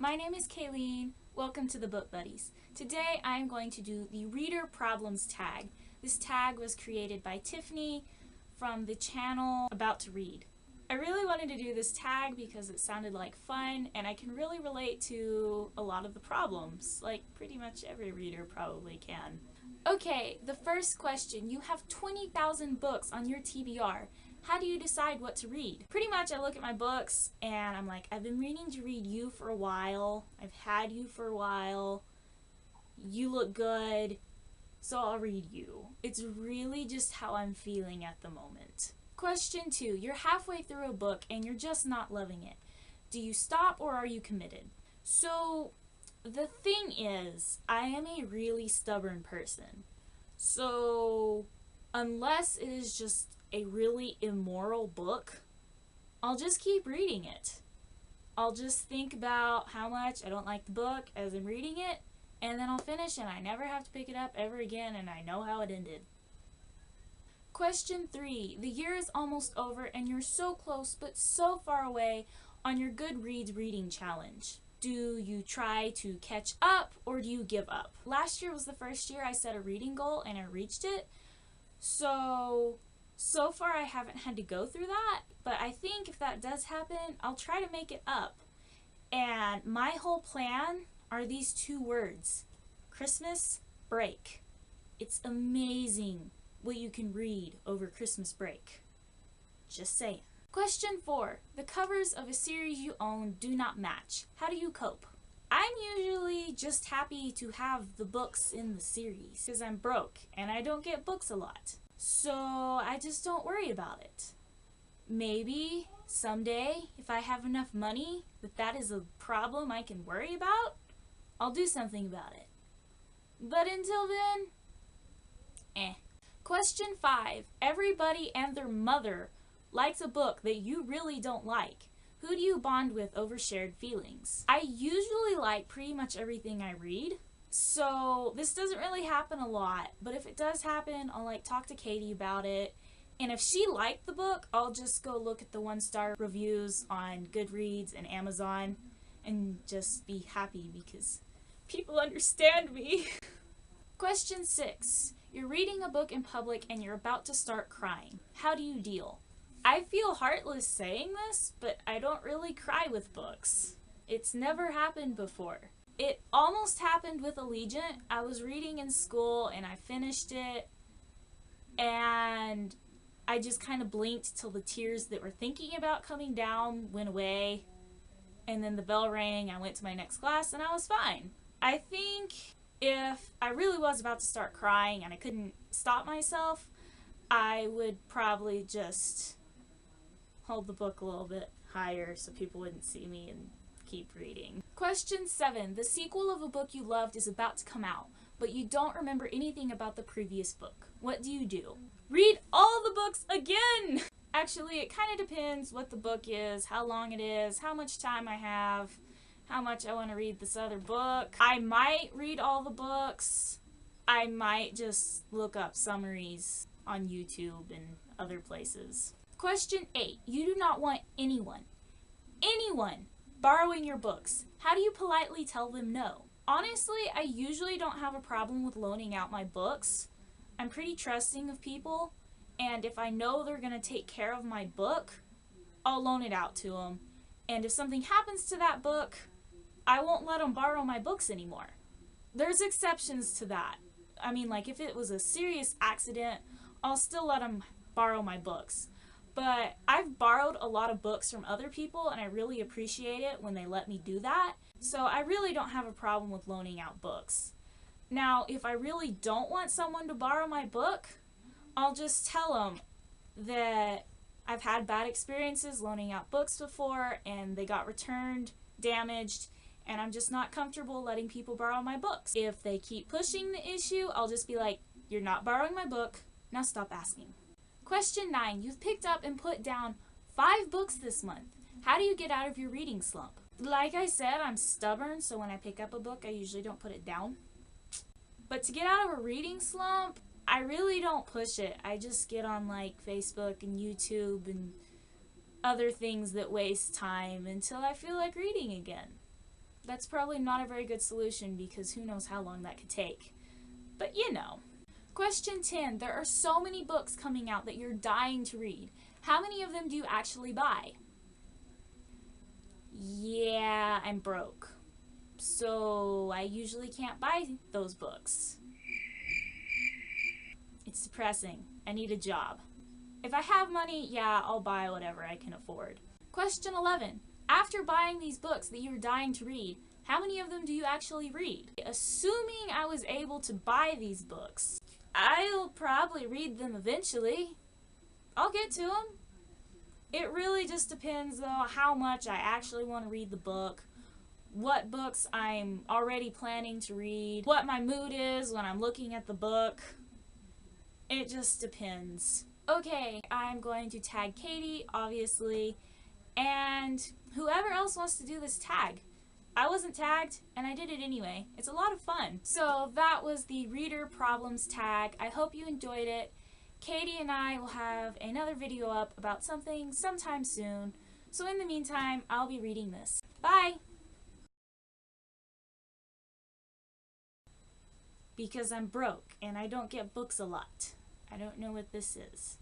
my name is Kaelene. Welcome to the Book Buddies. Today I am going to do the Reader Problems tag. This tag was created by Tiffany from the channel About to Read. I really wanted to do this tag because it sounded like fun and I can really relate to a lot of the problems, like pretty much every reader probably can. Okay, the first question. You have 20,000 books on your TBR. How do you decide what to read? Pretty much I look at my books and I'm like, I've been meaning to read you for a while. I've had you for a while. You look good, so I'll read you. It's really just how I'm feeling at the moment. Question 2. You're halfway through a book and you're just not loving it. Do you stop or are you committed? So the thing is, I am a really stubborn person. So unless it is just a really immoral book, I'll just keep reading it. I'll just think about how much I don't like the book as I'm reading it, and then I'll finish and I never have to pick it up ever again and I know how it ended. Question 3. The year is almost over and you're so close but so far away on your Goodreads reading challenge. Do you try to catch up or do you give up? Last year was the first year I set a reading goal and I reached it. So far I haven't had to go through that, but I think if that does happen, I'll try to make it up. And my whole plan are these 2 words: Christmas break. It's amazing what you can read over Christmas break. Just saying. Question 4. The covers of a series you own do not match. How do you cope? I'm usually just happy to have the books in the series because I'm broke and I don't get books a lot. So I just don't worry about it. Maybe someday, if I have enough money that is a problem I can worry about, I'll do something about it. But until then, Question 5. Everybody and their mother likes a book that you really don't like. Who do you bond with over shared feelings? I usually like pretty much everything I read. So this doesn't really happen a lot, but if it does happen, I'll talk to Katie about it. And if she liked the book, I'll just go look at the 1-star reviews on Goodreads and Amazon and just be happy because people understand me. Question 6. You're reading a book in public and you're about to start crying. How do you deal? I feel heartless saying this, but I don't really cry with books. It's never happened before. It almost happened with Allegiant. I was reading in school and I finished it and I just kind of blinked till the tears that were thinking about coming down went away, and then the bell rang, I went to my next class and I was fine. I think if I really was about to start crying and I couldn't stop myself, I would probably just hold the book a little bit higher so people wouldn't see me and keep reading. Question 7. The sequel of a book you loved is about to come out, but you don't remember anything about the previous book. What do you do? Read all the books again! Actually, it kind of depends what the book is, how long it is, how much time I have, how much I want to read this other book. I might read all the books. I might just look up summaries on YouTube and other places. Question 8. You do not want anyone borrowing your books. How do you politely tell them no? Honestly, I usually don't have a problem with loaning out my books. I'm pretty trusting of people, and if I know they're going to take care of my book, I'll loan it out to them. And if something happens to that book, I won't let them borrow my books anymore. There's exceptions to that. I mean, if it was a serious accident, I'll still let them borrow my books. But I've borrowed a lot of books from other people and I really appreciate it when they let me do that. So I really don't have a problem with loaning out books. Now, if I really don't want someone to borrow my book, I'll just tell them that I've had bad experiences loaning out books before and they got returned, damaged, and I'm just not comfortable letting people borrow my books. If they keep pushing the issue, I'll just be like, you're not borrowing my book, now stop asking. Question 9. You've picked up and put down 5 books this month. How do you get out of your reading slump? Like I said, I'm stubborn, so when I pick up a book, I usually don't put it down. But to get out of a reading slump, I really don't push it. I just get on Facebook and YouTube and other things that waste time until I feel like reading again. That's probably not a very good solution because who knows how long that could take. But you know. Question 10. There are so many books coming out that you're dying to read. How many of them do you actually buy? Yeah, I'm broke. So I usually can't buy those books. It's depressing. I need a job. If I have money, yeah, I'll buy whatever I can afford. Question 11. After buying these books that you're dying to read, how many of them do you actually read? Assuming I was able to buy these books, I'll probably read them eventually. I'll get to them. It really just depends, though, how much I actually want to read the book, what books I'm already planning to read, what my mood is when I'm looking at the book. It just depends. Okay, I'm going to tag Katie, obviously, and whoever else wants to do this tag. I wasn't tagged, and I did it anyway. It's a lot of fun. So that was the Reader Problems tag. I hope you enjoyed it. Katie and I will have another video up about something sometime soon. So in the meantime, I'll be reading this. Bye! Because I'm broke and I don't get books a lot. I don't know what this is.